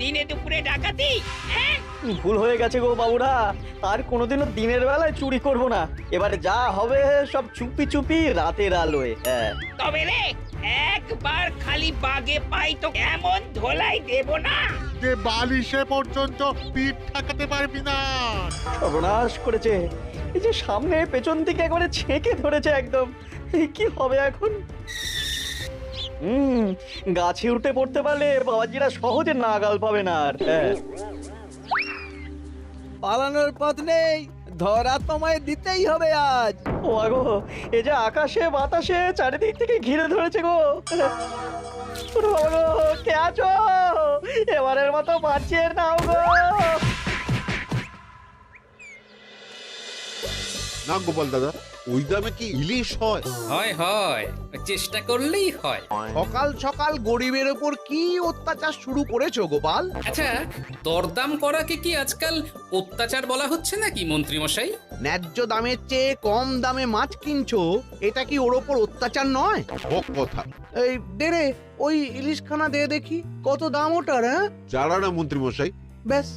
দিনে দুপুরে ডাকাতি? হ্যাঁ? ভুল হয়ে গেছে গো বাবুরা, আর কোনোদিনও দিনের বেলায় চুরি করব না। এবারে যা হবে সব চুপি চুপি রাতের আলোয়। হ্যাঁ। তবে রে, একবার খালি বাগে পাই তো এমন ধোলাই দেব না যে বালিশে পর্যন্ত পিঠ ঠেকাতে পারবি না। সর্বনাশ করেছে, এই যে সামনে পেছন দিকে একবারে ছেঁকে ধরেছে একদম। এই কি হবে এখন? গাছে উঠে পড়তে পারলে বাবাজিরা সহজে নাগাল পাবে না আর। হ্যাঁ। পালানোর পথ নেই, ধরা তোমায় দিতেই হবে আজ। ও আগো, এই যে আকাশে বাতাসে চারিদিক থেকে ঘিরে ধরেছে গো। ওরে বাবা গো, কে আছো? এবারের মতো বাঁচিয়ে নাও গো। না গোপাল দাদা, ওই দামে কি ইলিশ হয়? হয় হয়, চেষ্টা করলেই হয়। সকাল সকাল গরিবের ওপর কি অত্যাচার শুরু করেছো গোপাল? আচ্ছা, দরদাম করাকে কি আজকাল অত্যাচার বলা হচ্ছে নাকি মন্ত্রী মশাই? ন্যায্য দামের চেয়ে কম দামে মাছ কিনছো, এটা কি ওর ওপর অত্যাচার নয়? হক কথা। এই দেরে ওই ইলিশখানা দে দেখি, কত দাম ওটার? হ্যাঁ, জানা না মন্ত্রী মশাই। ব্যাস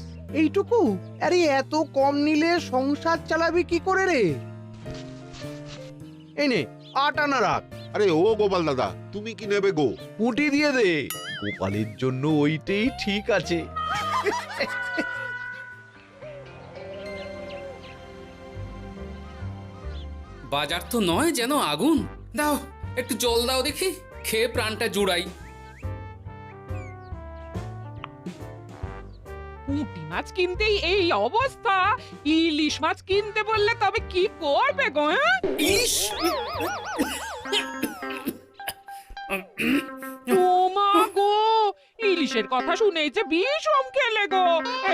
এইটুকু? আরে এত কম নিলে সংসার চালাবি কি করে রে? এই নে 8 আনা রাখ। আরে ও গোপাল দাদা, তুমি কি নেবে গো? পুঁটি দিয়ে দে, গোপালের জন্য ওইটাই ঠিক আছে। বাজার তো নয় যেন আগুন। দাও একটু জল দাও দেখি, খেয়ে প্রাণটা জুড়াই। পুঁটি মাছ কিনতেই এই অবস্থা, ইলিশ মাছ কিনতে বললে তবে কি করবে গো? হ্যাঁ? ইস! ও মা গো, ইলিশের কথা শুনেই যে বিষম খেলে গো।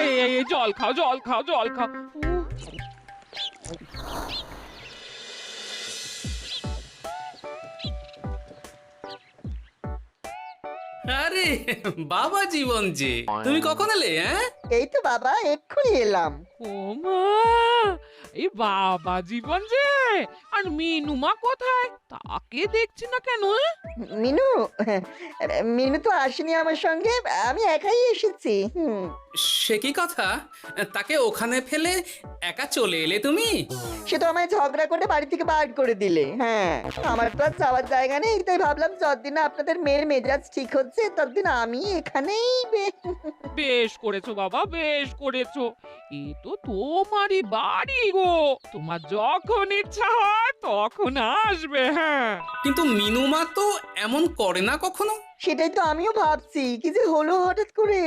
এই জল খাও, জল খাও, জল খাও। আরে বাবা জীবন যে, তুমি কখন এলে? হ্যাঁ, এই তো বাবা এক্ষুনি এলাম। ও মা, এই বাবা জীবন যে, আর মিনুমা কোথায়? তাকে দেখছি না কেন? মিনু মিনু তো আসেনি আমার সঙ্গে, আমি একাই এসেছি। সে কি কথা? তাকে ওখানে ফেলে একা চলে এলে তুমি? সে তো আমায় ঝগড়া করে বাড়ি থেকে বার করে দিলে। হ্যাঁ, আমার তো আর যাওয়ার জায়গা নেই, তাই ভাবলাম যতদিন আপনাদের মেয়ের মেজাজ ঠিক হচ্ছে ততদিন আমি এখানেই বেশ করেছো বাবা, বেশ করেছো। এ তো তোমারই বাড়ি গো, তোমার যখন ইচ্ছা হয় তখন আসবে। হ্যাঁ, কিন্তু মিনুমা তো এমন করে না কখনো। সেটাই তো আমিও ভাবছি, কি যে হলো হঠাৎ করে।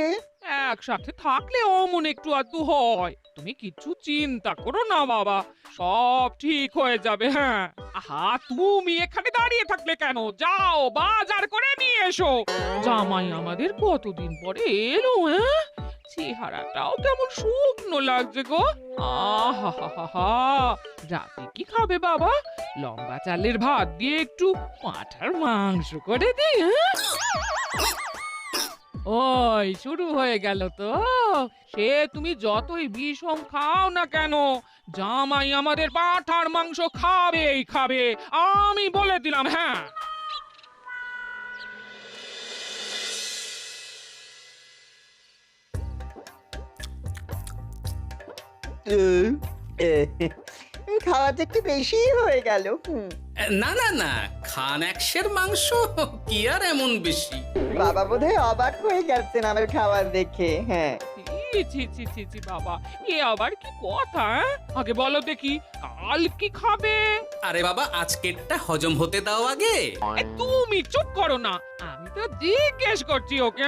একসাথে থাকলে অমন একটু আধটু হয়। তুমি কিছু চিন্তা করো না বাবা, সব ঠিক হয়ে যাবে। হ্যাঁ, আহা, তুমি এখানে দাঁড়িয়ে থাকলে কেন? যাও বাজার করে নিয়ে এসো। জামাই আমাদের কতদিন পরে এলো। হ্যাঁ, চেহারাটাও কেমন শুকনো লাগছে গো। আহা, রাতে কি খাবে বাবা? লম্বা চালের ভাত দিয়ে একটু পাঁঠার মাংস করে দিই। হ্যাঁ, ওই শুরু হয়ে গেল তো। সে তুমি যতই বিষম খাও না কেন, জামাই আমাদের পাঁঠার মাংস খাবেই খাবে, আমি বলে দিলাম। হ্যাঁ, খাওয়াটা একটু বেশি হয়ে গেল। না না না, খান একশের মাংস কি আর এমন বেশি? বাবা বোধহয় অবাক হয়ে গেছেন আমার খাবার দেখে। হ্যাঁ, ছি বাবা, এ আবার কি কথা? আগে বলো দেখি, কাল কি খাবে? আরে বাবা, আজকেরটা হজম হতে দাও আগে। তুমি চুপ করো না, আমি তো জিজ্ঞেস করছি ওকে।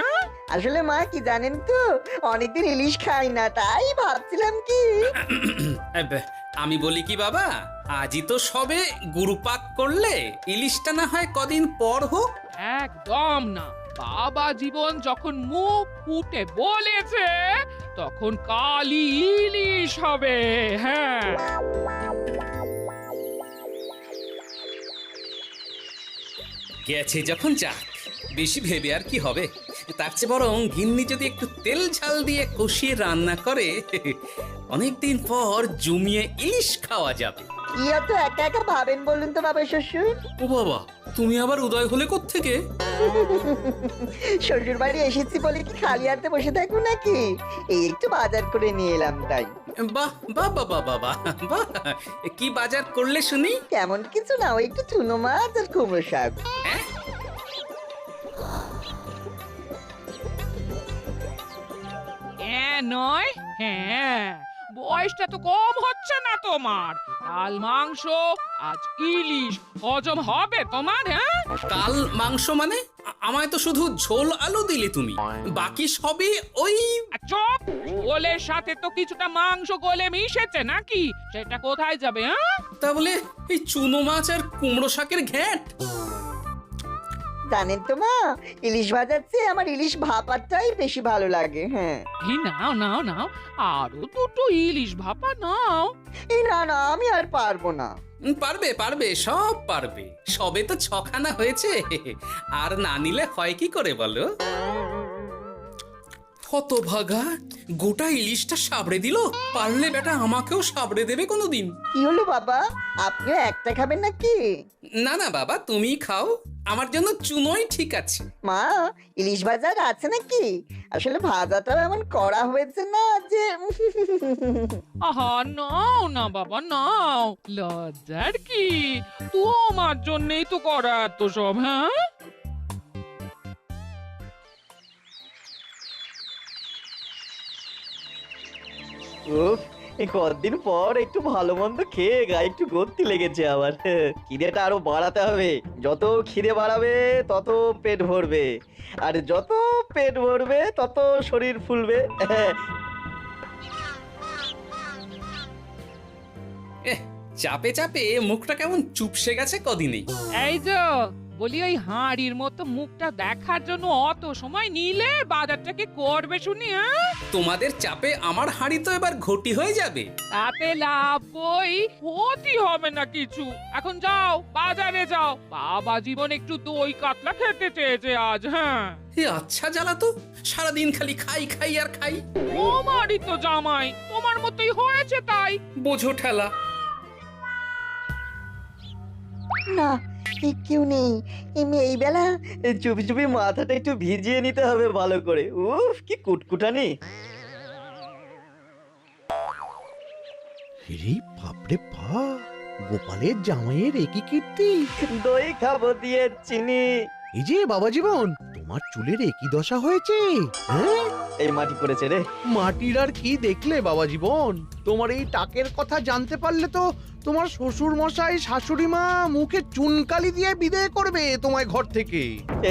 আসলে মা কি জানেন তো, অনেকদিন ইলিশ খাই না, তাই ভাবছিলাম কি। আমি বলি কি বাবা, আজই তো সবে গুরুপাক করলে, ইলিশটা না হয় কদিন পর হোক। একদম না, বাবা জীবন যখন মুখ ফুটে বলেছে তখন কালই ইলিশ হবে। হ্যাঁ, গেছে যখন যাক, বেশি ভেবে আর কি হবে। তার চেয়ে বরং গিন্নি যদি একটু তেল ঝাল দিয়ে কষিয়ে রান্না করে, অনেকদিন পর জমিয়ে ইলিশ খাওয়া যাবে। কি অত একা একা ভাবেন বলুন তো বাবা শ্বশুর? ও বাবা, তুমি আবার উদয় হলে কোত্থেকে? শ্বশুর বাড়ি এসেছি বলে কি খালি হাতে বসে থাকবো নাকি? এই একটু বাজার করে নিয়ে এলাম তাই। বাহ বাহ বাহ বাহ বাহ বাহ, বাহ। কি বাজার করলে শুনি? তেমন কিছু না, ওই একটু চুনো মাছ আর কুমড়ো শাক। হ্যাঁ নয়, হ্যাঁ, বয়সটা তো কম হচ্ছে না তোমার। কাল মাংস, আজ ইলিশ, হজম হবে তোমার? হ্যাঁ, কাল মাংস মানে? আমায় তো শুধু ঝোল আলু দিলে তুমি, বাকি সবই ওই। আর চুপ, ওলের সাথে তো কিছুটা মাংস গলে মিশেছে নাকি? সেটা কোথায় যাবে? হ্যাঁ, তা বলে এই চুনো মাছ আর কুমড়ো শাকের ঘ্যাঁট? জানেন তো মা, ইলিশ ভাজার চেয়ে আমার ইলিশ ভাপাটাই বেশি ভালো লাগে। হ্যাঁ, এই নাও নাও নাও, আরো দুটো ইলিশ ভাপা নাও। এই না না, আমি আর পারবো না। পারবে পারবে, সব পারবে। সবে তো 6খানা হয়েছে, আর না নিলে হয় কি করে বলো? হতভাগা, গোটা ইলিশটা সাবড়ে দিল। পারলে বেটা আমাকেও সাবড়ে দেবে কোনোদিন। কি হলো বাবা, আপনিও একটা খাবেন নাকি? না না বাবা, তুমি খাও, আমার জন্য চুনোই ঠিক আছে। মা, ইলিশ ভাজার আছে নাকি? আসলে ভাজাটাও এমন করা হয়েছে না যে আহা, নাও না বাবা, নাও, লজ্জার কি? তোমার জন্যই তো করা এত সব। হ্যাঁ, উফ, এই কতদিন পর একটু ভালো মন্দ খেয়ে গায়ে একটু গতি লেগেছে আবার। খিদেটা আরো বাড়াতে হবে। যত খিদে বাড়াবে তত পেট ভরবে, আর যত পেট ভরবে তত শরীর ফুলবে। চাপে চাপে মুখটা কেমন চুপসে গেছে কদিনেই। এই যে বলি, ওই হাঁড়ির মতো মুখটা দেখার জন্য অত সময় নিলে বাজারটা কি করবে শুনি? হ্যাঁ, তোমাদের চাপে আমার হাঁড়ি তো এবার ঘটি হয়ে যাবে। তাতে লাভ বই, ক্ষতি হবে না কিছু। এখন যাও, বাজারে যাও। বাবা জীবন একটু দই কাতলা খেতে চেয়েছে আজ। হ্যাঁ, এ আচ্ছা জ্বালা তো, সারাদিন খালি খাই খাই আর খাই। তোমারই তো জামাই, তোমার মতোই হয়েছে তাই। বোঝো ঠেলা। না, কেউ নেই এই বেলা। চুপি চুপি মাথাটা একটু ভিজিয়ে নিতে হবে ভালো করে। উফ, কি কুটকুটানি। রে বাপরে বাপ, গোপালের জামাইয়ের একই কীর্তি। দই খাবো দিয়ে চিনি। এই যে বাবা জীবন, তোমার চুলের একই দশা হয়েছে। হ্যাঁ, এই মাটি করেছে রে। মাটির আর কি দেখলে বাবা জীবন? তোমার এই টাকের কথা জানতে পারলে তো তোমার শ্বশুর মশাই শাশুড়ি মা মুখে চুনকালি দিয়ে বিদায় করবে তোমায় ঘর থেকে।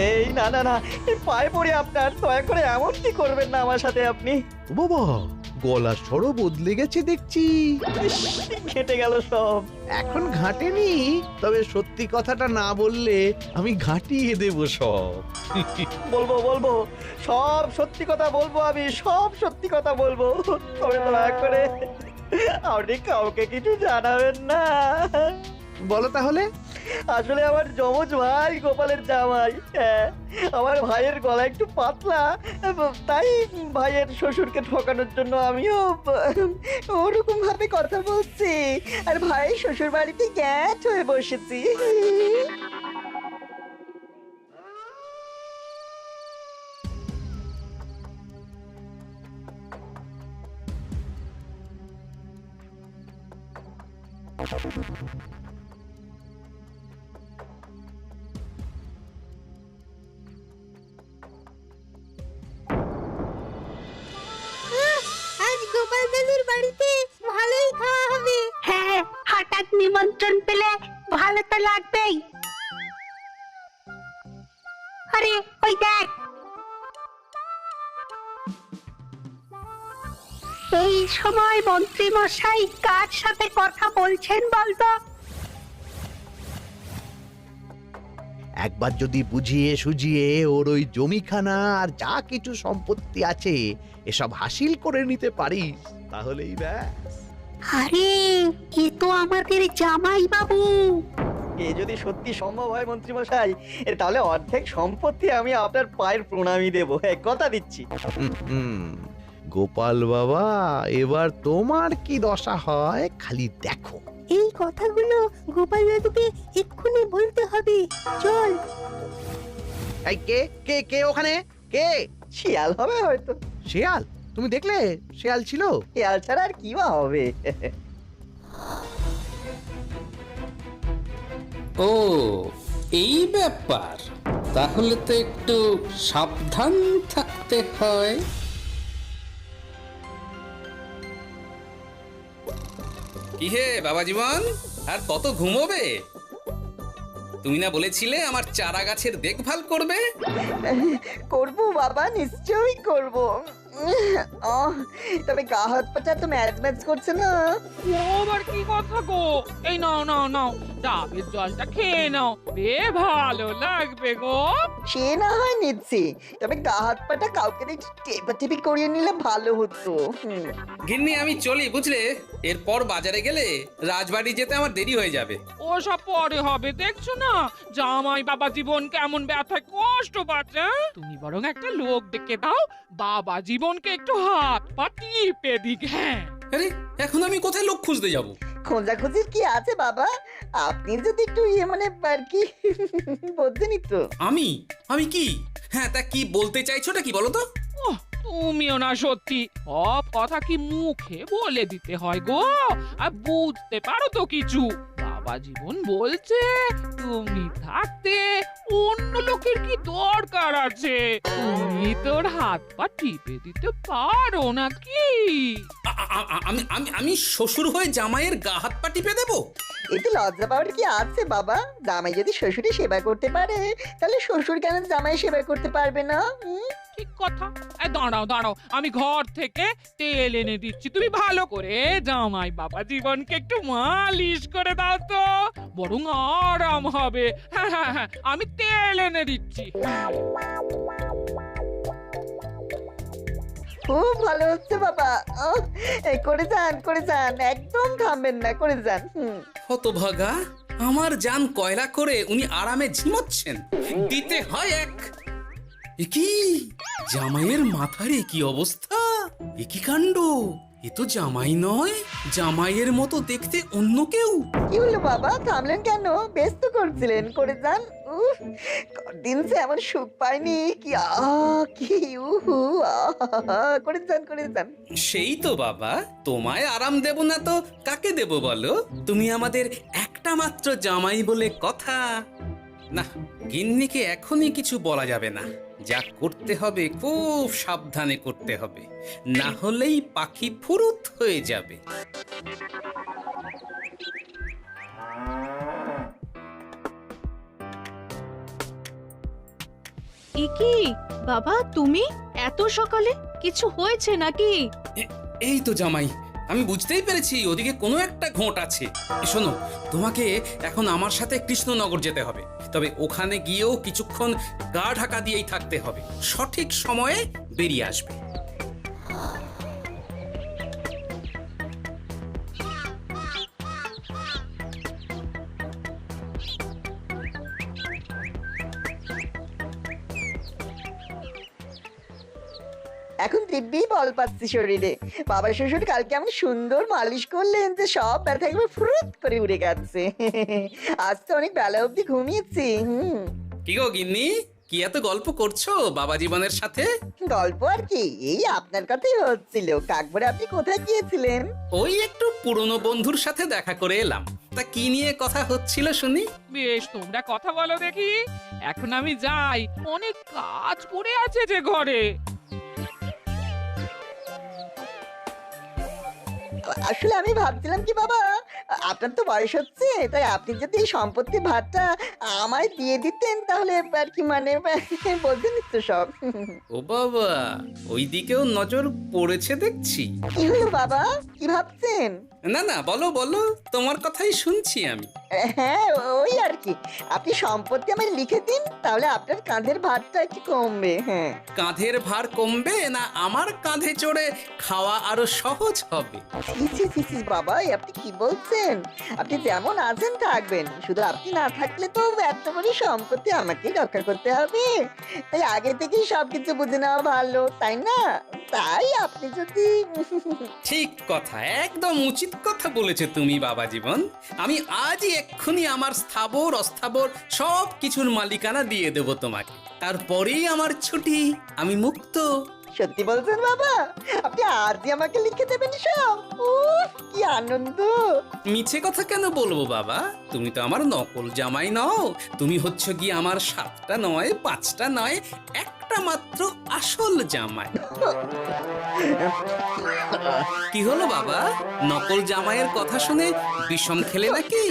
এই না না না, এই পায়ে পড়ে আপনার, দয়া করে এমন কি করবেন না আমার সাথে আপনি। ও বাবা, গলার স্বরও বদলে গেছে দেখছি। ইস, ঘেঁটে গেল সব। এখন ঘাটেনি, তবে সত্যি কথাটা না বললে আমি ঘাটিয়ে দেব সব। বলবো বলবো, সব সত্যি কথা বলবো, আমি সব সত্যি কথা বলবো। তবে দয়া করে আপনি কাউকে কিছু জানাবেন না। বলো তাহলে। আসলে আমার যমজ ভাই গোপালের জামাই, হ্যাঁ, আমার ভাইয়ের গলা একটু পাতলা, তাই ভাইয়ের শ্বশুরকে ঠকানোর জন্য আমিও ওরকম ভাবে কথা বলছি, আর ভাই শ্বশুর বাড়িতে গ্যাট হয়ে বসেছি। আজ গোপাল দাদুর বাড়িতে ভালোই খাওয়া হবে। হ্যাঁ, হঠাৎ নিমন্ত্রণ পেলে ভালো তো লাগবেই। আরে ওই দেখ, এই সময় মন্ত্রী মশাই কার সাথে কথা বলছেন বলতো? একবার যদি বুঝিয়ে সুঝিয়ে ওর ওই জমিখানা আর যা কিছু সম্পত্তি আছে এসব হাসিল করে নিতে পারিস, তাহলেই ব্যাস। আরে এ তো আমাদের জামাই বাবু। এ যদি সত্যি সম্ভব হয় মন্ত্রী মশাই, তাহলে অর্ধেক সম্পত্তি আমি আপনার পায়ের প্রণামী দেবো, কথা দিচ্ছি। গোপাল বাবা, এবার তোমার কি দশা হয় খালি দেখো। এই কথাগুলো গোপাল দাদুকে এক্ষুনি বলতে হবে। চল। এই কে কে কে ওখানে? কে? শিয়াল হবে হয়তো। শেয়াল? তুমি দেখলে শেয়াল ছিল? শিয়াল ছাড়া আর কি বা হবে? ও এই ব্যাপার, তাহলে তো একটু সাবধান থাকতে হয়। কি হে বাবা জীবন, আর কত ঘুমোবে? তুমি না বলেছিলে আমার চারা গাছের দেখভাল করবে? করব বাবা, নিশ্চয়ই করব। তবে গা হাত পাটা তো ম্যাচ ম্যাচ করছে না। ও আবার কি কথা গো? এই নাও নাও নাও, ডাবের জলটা খেয়ে নাও, বে ভালো লাগবে গো। সে না হয় নিচ্ছি, তবে গা হাত পাটা কাউকে একটু টেপাটেপি করিয়ে নিলে ভালো হতো। গিন্নি আমি চলি বুঝলে, এরপর বাজারে গেলে রাজবাড়ি যেতে আমার দেরি হয়ে যাবে। ও সব পরে হবে, দেখছো না জামাই বাবা জীবন কেমন ব্যথায় কষ্ট পাচ্ছে। তুমি বরং একটা লোক ডেকে দাও, বাবা জীবনকে একটু হাত পা টিপে দিক। হ্যাঁ, আরে এখন আমি কোথায় লোক খুঁজতে যাব? খোঁজাখুঁজির কি আছে বাবা, আপনি যদি একটু মানে আর কি বলতেনই তো। আমি আমি কি? হ্যাঁ তা কি বলতে চাইছোটা কি বলো তো? ওহ, তুমিও না সত্যি, সব কথা কি মুখে বলে দিতে হয় গো? আর বুঝতে পারো তো কিছু? বাবা জীবন বলছে তুমি থাকতে অন্য লোকের কি দরকার আছে? তুমি তোর হাত পা টিপে দিতে পারো নাকি? আমি আমি আমি শ্বশুর হয়ে জামাইয়ের গা হাত পা টিপে দেবো? এতে লজ্জা পাওয়ার কি আছে বাবা? জামাই যদি শ্বশুরের সেবা করতে পারে, তাহলে শ্বশুর কেন জামাই সেবা করতে পারবে না? ঠিক কথা। দাঁড়াও দাঁড়াও, আমি ঘর থেকে তেল এনে দিচ্ছি, তুমি ভালো করে জামাই বাবা জীবনকে একটু মালিশ করে দাও তো, বরং আরাম হবে। হ্যাঁ হ্যাঁ হ্যাঁ, আমি তেল এনে দিচ্ছি। খুব ভালো হচ্ছে বাবা। এই করে যান, একদম থামবেন না, করে যান। হতভাগা, আমার জান কয়লা করে উনি আরামে ঝিমোচ্ছেন, দিতে হয় এক। এ কি জামাইয়ের মাথার এ কি অবস্থা? এ কি কাণ্ড! এ তো জামাই নয়, জামাইয়ের মতো দেখতে অন্য কেউ। কি হলো বাবা, থামলেন কেন? ব্যস্ত করছিলেন, করে যান। দিন সে এমন সুখ পাইনি। কি কি উহু, করে যান। সেই তো বাবা, তোমায় আরাম দেব না তো কাকে দেব বলো? তুমি আমাদের একটা মাত্র জামাই বলে কথা। না, গিন্নিকে এখনই কিছু বলা যাবে না। যা করতে হবে খুব সাবধানে করতে হবে, না হলেই পাখি ফুরুত হয়ে যাবে। কি বাবা, তুমি এত সকালে? কিছু হয়েছে নাকি? এই তো জামাই, আমি বুঝতেই পেরেছি ওদিকে কোনো একটা ঘোট আছে। শোনো, তোমাকে এখন আমার সাথে কৃষ্ণনগর যেতে হবে, তবে ওখানে গিয়েও কিছুক্ষণ গা ঢাকা দিয়েই থাকতে হবে, সঠিক সময়ে বেরিয়ে আসবে। এখন দিব্যি বল পাচ্ছি শরীরে। বাবা শ্বশুর কালকে আমি সুন্দর মালিশ করলেন যে সব ব্যথা একবার ফুরুত করে উড়ে গেছে। আজ তো অনেক বেলা অবধি ঘুমিয়েছি। কি গো গিন্নি, কি এত গল্প করছো বাবা জীবনের সাথে? গল্প আর কি, এই আপনার কথাই হচ্ছিল। কাকবরে আপনি কোথায় গিয়েছিলেন? ওই একটু পুরনো বন্ধুর সাথে দেখা করে এলাম। তা কি নিয়ে কথা হচ্ছিল শুনি? বেশ, তোমরা কথা বলো দেখি, এখন আমি যাই, অনেক কাজ পড়ে আছে যে ঘরে। আসলে আমি ভাবছিলাম কি বাবা, আপনার তো বয়স হচ্ছে, তাই আপনি যদি এই সম্পত্তির ভাগটা আমায় দিয়ে দিতেন তাহলে আর কি, মানে বলতেন তো সব। ও বাবা, ওই দিকেও নজর পড়েছে দেখছি। কি হলো বাবা, কি ভাবছেন? না না, বলো বলো, তোমার কথাই শুনছি আমি। হ্যাঁ, ওই আর কি, আপনি সম্পত্তি আমায় লিখে দিন, তাহলে আপনার কাঁধের ভারটা একটু কমবে। হ্যাঁ, কাঁধের ভার কমবে না আমার কাঁধে চড়ে খাওয়া আরো সহজ হবে? বাবা, আপনি কি বলছেন? আপনি যেমন আছেন থাকবেন, শুধু আপনি না থাকলে তো এত বড় সম্পত্তি আমাকেই রক্ষা করতে হবে। তাই আগে থেকেই সবকিছু বুঝে নেওয়া ভালো, তাই না? তাই আপনি যদি ঠিক কথা, একদম উচিত কথা বলেছো তুমি বাবা জীবন। আমি আজই এক্ষুনি আমার স্থাবর অস্থাবর সব কিছুর মালিকানা দিয়ে দেব তোমাকে, তারপরেই আমার ছুটি, আমি মুক্ত। সত্যি বলছেন বাবা? আপনি আজই আমাকে লিখে দেবেন সব? উফ, কি আনন্দ! মিছে কথা কেন বলবো বাবা? তুমি তো আমার নকল জামাই নও, তুমি হচ্ছে কি আমার 7টা নয় 5টা নয় একটা মাত্র আসল জামাই। কি হলো বাবা, নকল জামাইয়ের কথা শুনে বিষম খেলে নাকি?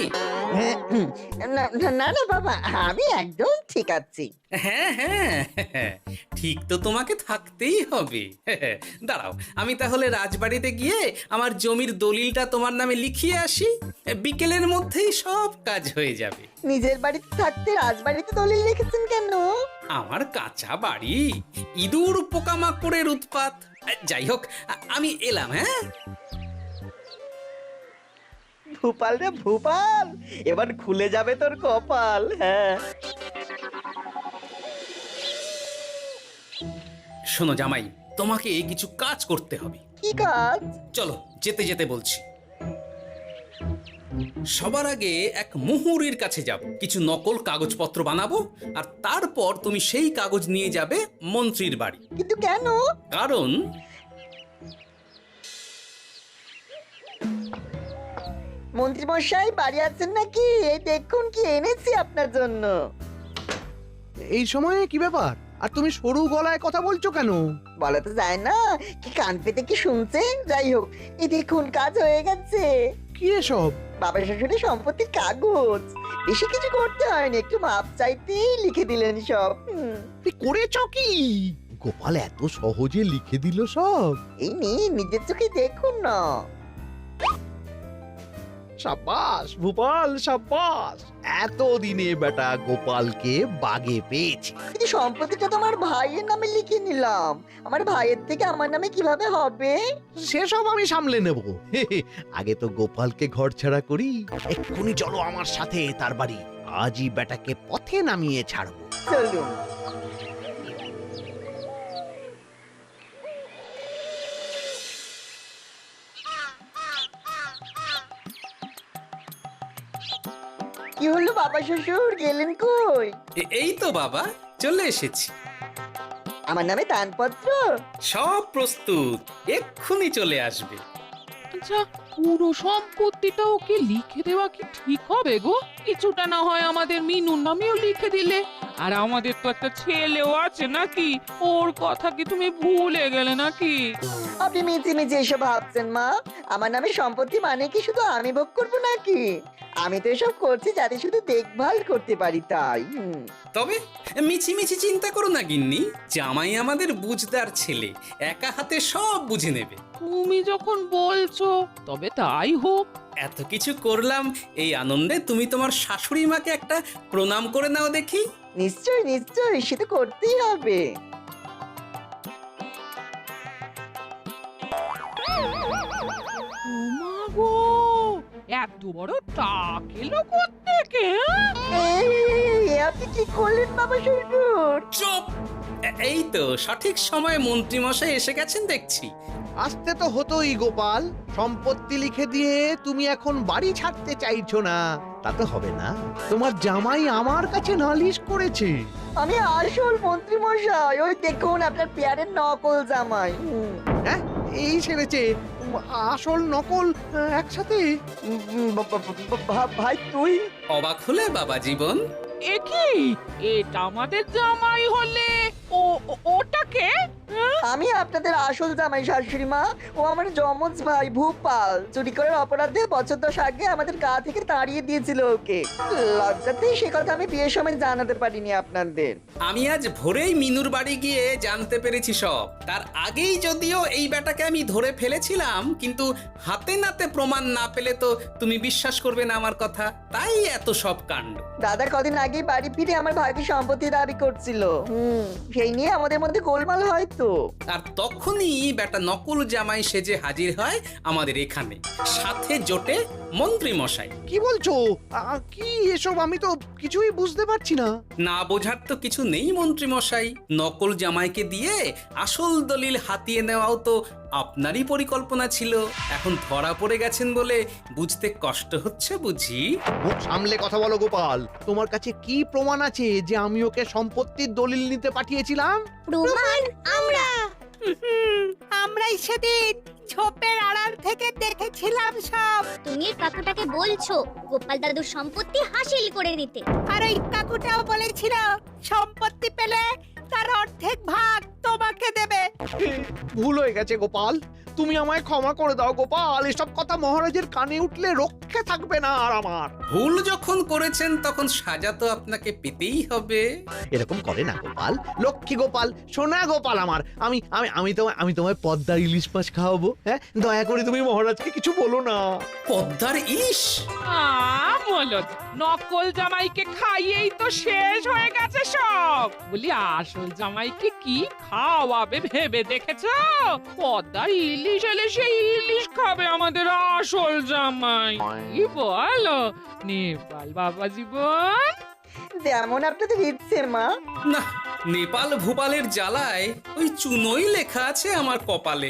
না না না না বাবা, আমি একদম ঠিক আছি। হ্যাঁ হ্যাঁ, ঠিক তো তোমাকে থাকতেই হবে। দাঁড়াও, আমি তাহলে রাজবাড়িতে গিয়ে আমার জমির দলিলটা তোমার নামে লিখিয়ে আসি, বিকেলের মধ্যেই সব কাজ হয়ে যাবে। নিজের বাড়িতে থাকতে রাজবাড়িতে দলিল লিখেছেন কেন? আমার কাঁচা বাড়ি, ইঁদুর পোকামাকড়ের উৎপাত। যাই হোক, আমি এলাম। হ্যাঁ, ভূপাল রে ভূপাল, এবার খুলে যাবে তোর কপাল। হ্যাঁ, শোনো জামাই, তোমাকে কিছু কাজ করতে হবে। কি কাজ? চলো যেতে যেতে বলছি। সবার আগে এক মুহুরির কাছে যাব, কিছু নকল কাগজপত্র বানাবো, আর তারপর তুমি সেই কাগজ নিয়ে যাবে মন্ত্রীর বাড়ি। কিন্তু কেন? কারণ মন্ত্রী মশাই বাড়ি আছেন নাকি? এই দেখুন কি এনেছি আপনার জন্য। এই সময়ে কি ব্যাপার? আর তুমি সরু গলায় কথা বলছো কেন? বলা তো যায় না, কি কান পেতে কি শুনছেন? যাই হোক, এই দেখুন কাজ হয়ে গেছে। কি এসব? বাবা শ্বশুরের সম্পত্তির কাগজ। বেশি কিছু করতে হয়নি, একটু মাপ চাইতেই লিখে দিলেন সব। তুই করেছ কি? গোপাল এত সহজে লিখে দিল সব? এই নিয়ে নিজের চোখে দেখুন না। সাব্বাস ভূপাল, সাব্বাস। এতদিনে বেটা গোপালকে বাগে পেয়েছি। কিন্তু সম্পত্তিটা তো আমার ভাইয়ের নামে লিখে নিলাম, আমার ভাইয়ের থেকে আমার নামে কিভাবে হবে? সেসব আমি সামলে নেব। আগে তো গোপালকে ঘর ছাড়া করি। এক্ষুনি চলো আমার সাথে তার বাড়ি, আজই বেটাকে পথে নামিয়ে ছাড়বো। চলুন। কি হলো বাবা শ্বশুর, গেলেন কই? এই তো বাবা চলে এসেছি। আমার নামে দানপত্র? সব প্রস্তুত, এক্ষুনি চলে আসবে। আচ্ছা, পুরো সম্পত্তিটা ওকে লিখে দেওয়া কি ঠিক হবে গো? কিছুটা না হয় আমাদের মিনুর নামেও লিখে দিলে। আর আমাদের তো একটা ছেলেও আছে নাকি? ওর কথা কি তুমি ভুলে গেলে নাকি? আপনি মিছি মিছি এসব ভাবছেন মা? আমার নামে সম্পত্তি মানে কি শুধু আমি ভোগ করবো নাকি? আমি তো এসব করছি যাতে শুধু দেখভাল করতে পারি, তাই। তবে মিছি মিছি চিন্তা করো না গিন্নি, জামাই আমাদের বুঝদার ছেলে, একা হাতে সব বুঝে নেবে। তুমি যখন বলছো তবে তাই হোক। এত কিছু করলাম, এই আনন্দে তুমি তোমার শাশুড়ি মাকে একটা প্রণাম করে নাও দেখি। নিশ্চয় নিশ্চয়, সে তো করতেই হবে। ওমা গো, এত বড় টাক এলো কোত্থেকে? এই, আপনি কি করলেন বাবা শ্বশুর? চুপ! এই তো সঠিক সময়ে মন্ত্রী মশাই এসে গেছেন দেখছি। আসতে তো হতোই গোপাল, সম্পত্তি লিখে দিয়ে তুমি এখন বাড়ি ছাড়তে চাইছো না, তা তো হবে না। তোমার জামাই আমার কাছে নালিশ করেছে। আমি আসল মন্ত্রী মশাই, ওই দেখুন আপনার পেয়ারের নকল জামাই। হ্যাঁ, এই ছেড়েছে আসল নকল একসাথে? ভাই তুই? অবাক হলে বাবা জীবন? এ কি, এটা আমাদের জামাই হলে ওটাকে? আমি আপনাদের আসল জামাই শাশুড়ি মা। ও আমার যমজ ভাই ভূপাল। চুরি করার অপরাধে বছর 10 আগে আমাদের গা থেকে তাড়িয়ে দিয়েছিল ওকে। লজ্জাতে সে কথা আমি বিয়ের সময় জানাতে পারিনি আপনাদের। আমি আজ ভোরেই মিনুর বাড়ি গিয়ে জানতে পেরেছি সব। তার আগেই যদিও এই বেটাকে আমি ধরে ফেলেছিলাম, কিন্তু হাতে নাতে প্রমাণ না পেলে তো তুমি বিশ্বাস করবে না আমার কথা, তাই এত সব কাণ্ড। দাদা কদিন আগেই বাড়ি ফিরে আমার ভাইকে সম্পত্তি দাবি করছিল। সেই নিয়ে আমাদের মধ্যে গোলমাল হয় তো। আর তখনই বেটা নকল জামাই সেজে হাজির হয় আমাদের এখানে, সাথে জোটে মন্ত্রী মশাই। কি বলছো? কি এসব? আমি তো কিছুই বুঝতে পারছি না। না বোঝার তো কিছু নেই মন্ত্রী মশাই, নকল জামাইকে দিয়ে আসল দলিল হাতিয়ে নেওয়াও তো আপনারই পরিকল্পনা ছিল। এখন ধরা পড়ে গেছেন বলে বুঝতে কষ্ট হচ্ছে বুঝি? মুখ সামলে কথা বলো গোপাল। তোমার কাছে কি প্রমাণ আছে যে আমি ওকে সম্পত্তির দলিল নিতে পাঠিয়েছিলাম? প্রমাণ আমরাই সেদিন ঝোপের আড়াল থেকে দেখেছিলাম সব। তুমি কাকুটাকে বলছো গোপাল দাদুর সম্পত্তি হাসিল করে নিতে। আর ওই কাকুটাও বলেছিল সম্পত্তি পেলে তার অর্ধেক ভাগ তোমাকে দেবে। ভুল হয়ে গেছে গোপাল, তুমি আমায় ক্ষমা করে দাও গোপাল। এসব কথা মহারাজের কানে উঠলে রক্ষে থাকবে না আর আমার। ভুল যখন করেছেন তখন সাজা তো আপনাকে পেতেই হবে। এরকম করে না গোপাল, লক্ষ্মী গোপাল, সোনা গোপাল আমার। আমি আমি আমি তোমায় পদ্মার ইলিশ মাছ খাওয়াবো। হ্যাঁ, দয়া করে তুমি মহারাজকে কিছু বলো না। পদ্মার ইলিশ? মলদ, নকল জামাইকে খাইয়েই তো শেষ হয়ে গেছে সব। বলি আসল জামাইকে কি খাওয়াবে ভেবে দেখেছো? পদ্মার ইলিশ এলে সেই ইলিশ খাবে আমাদের আসল জামাই। কি বলো নেপাল বাবা জীবন? যেমন আপনাদের ইচ্ছে মা। না, নেপাল ভূপালের জ্বালায় ওই চুনোই লেখা আছে আমার কপালে।